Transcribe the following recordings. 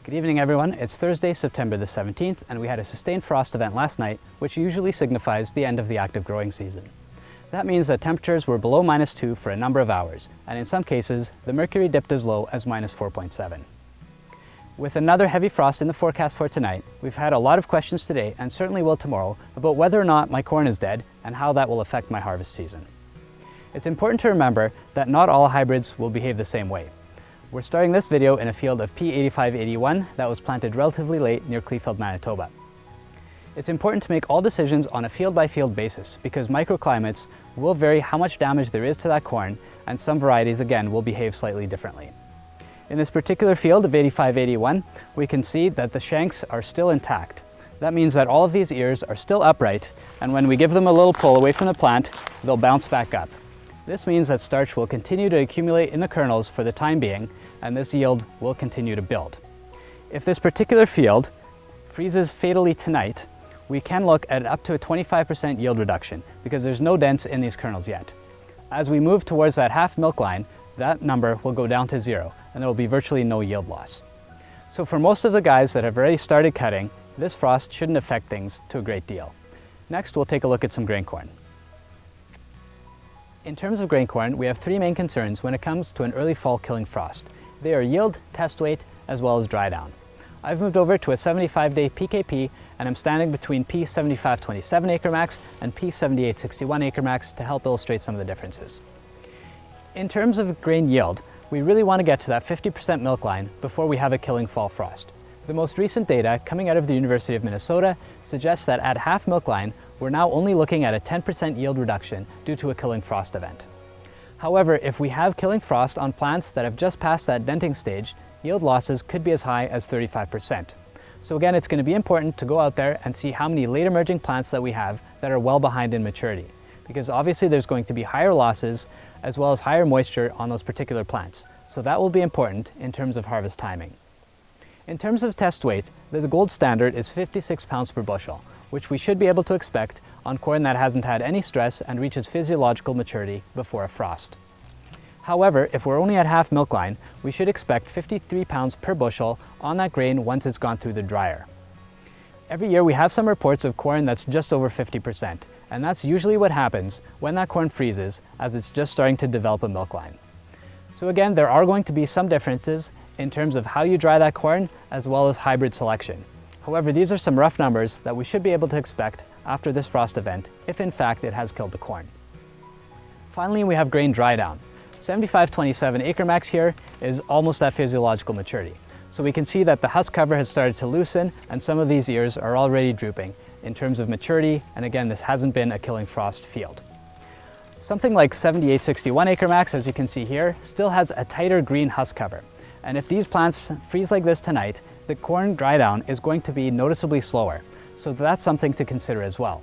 Good evening everyone, it's Thursday, September the 17th, and we had a sustained frost event last night, which usually signifies the end of the active growing season. That means that temperatures were below -2 for a number of hours, and in some cases, the mercury dipped as low as -4.7. With another heavy frost in the forecast for tonight, we've had a lot of questions today, and certainly will tomorrow, about whether or not my corn is dead and how that will affect my harvest season. It's important to remember that not all hybrids will behave the same way. We're starting this video in a field of P8581 that was planted relatively late near Kleefeld, Manitoba. It's important to make all decisions on a field-by-field basis because microclimates will vary how much damage there is to that corn, and some varieties again will behave slightly differently. In this particular field of 8581, we can see that the shanks are still intact. That means that all of these ears are still upright, and when we give them a little pull away from the plant, they'll bounce back up. This means that starch will continue to accumulate in the kernels for the time being, and this yield will continue to build. If this particular field freezes fatally tonight, we can look at up to a 25% yield reduction because there's no dents in these kernels yet. As we move towards that half milk line, that number will go down to 0, and there will be virtually no yield loss. So for most of the guys that have already started cutting, this frost shouldn't affect things to a great deal. Next, we'll take a look at some grain corn. In terms of grain corn, we have three main concerns when it comes to an early fall killing frost. They are yield, test weight, as well as dry down. I've moved over to a 75-day PKP, and I'm standing between P7527 acre max and P7861 acre max to help illustrate some of the differences. In terms of grain yield, we really want to get to that 50% milk line before we have a killing fall frost. The most recent data coming out of the University of Minnesota suggests that at half milk line, we're now only looking at a 10% yield reduction due to a killing frost event. However, if we have killing frost on plants that have just passed that denting stage, yield losses could be as high as 35%. So again, it's going to be important to go out there and see how many late emerging plants that we have that are well behind in maturity, because obviously there's going to be higher losses as well as higher moisture on those particular plants. So that will be important in terms of harvest timing. In terms of test weight, the gold standard is 56 pounds per bushel, which we should be able to expect on corn that hasn't had any stress and reaches physiological maturity before a frost. However, if we're only at half milk line, we should expect 53 pounds per bushel on that grain once it's gone through the dryer. Every year we have some reports of corn that's just over 50%, and that's usually what happens when that corn freezes as it's just starting to develop a milk line. So again, there are going to be some differences in terms of how you dry that corn as well as hybrid selection. However, these are some rough numbers that we should be able to expect after this frost event, if in fact it has killed the corn. Finally, we have grain dry down. 7527 acre max here is almost at physiological maturity. So we can see that the husk cover has started to loosen, and some of these ears are already drooping in terms of maturity, and again, this hasn't been a killing frost field. Something like 7861 acre max, as you can see here, still has a tighter green husk cover. And if these plants freeze like this tonight, the corn dry down is going to be noticeably slower. So that's something to consider as well.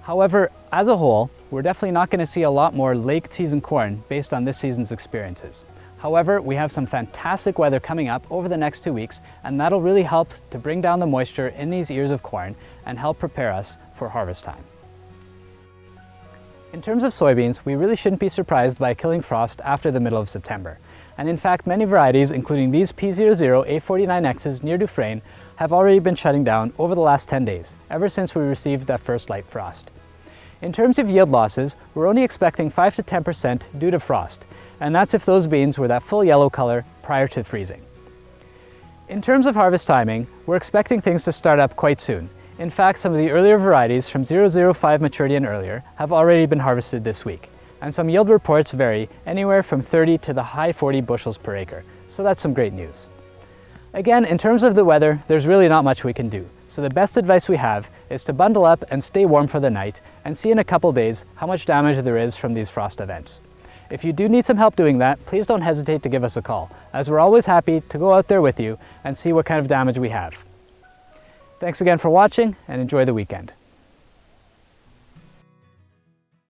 However, as a whole, we're definitely not going to see a lot more late season corn based on this season's experiences. However, we have some fantastic weather coming up over the next 2 weeks, and that'll really help to bring down the moisture in these ears of corn and help prepare us for harvest time. In terms of soybeans, we really shouldn't be surprised by a killing frost after the middle of September. And in fact, many varieties, including these P00A49Xs near Dufresne, have already been shutting down over the last 10 days, ever since we received that first light frost. In terms of yield losses, we're only expecting 5 to 10% due to frost, and that's if those beans were that full yellow color prior to freezing. In terms of harvest timing, we're expecting things to start up quite soon. In fact, some of the earlier varieties from 005 maturity and earlier have already been harvested this week, and some yield reports vary anywhere from 30 to the high 40 bushels per acre, so that's some great news. Again, in terms of the weather, there's really not much we can do, so the best advice we have is to bundle up and stay warm for the night and see in a couple days how much damage there is from these frost events. If you do need some help doing that, please don't hesitate to give us a call, as we're always happy to go out there with you and see what kind of damage we have. Thanks again for watching, and enjoy the weekend.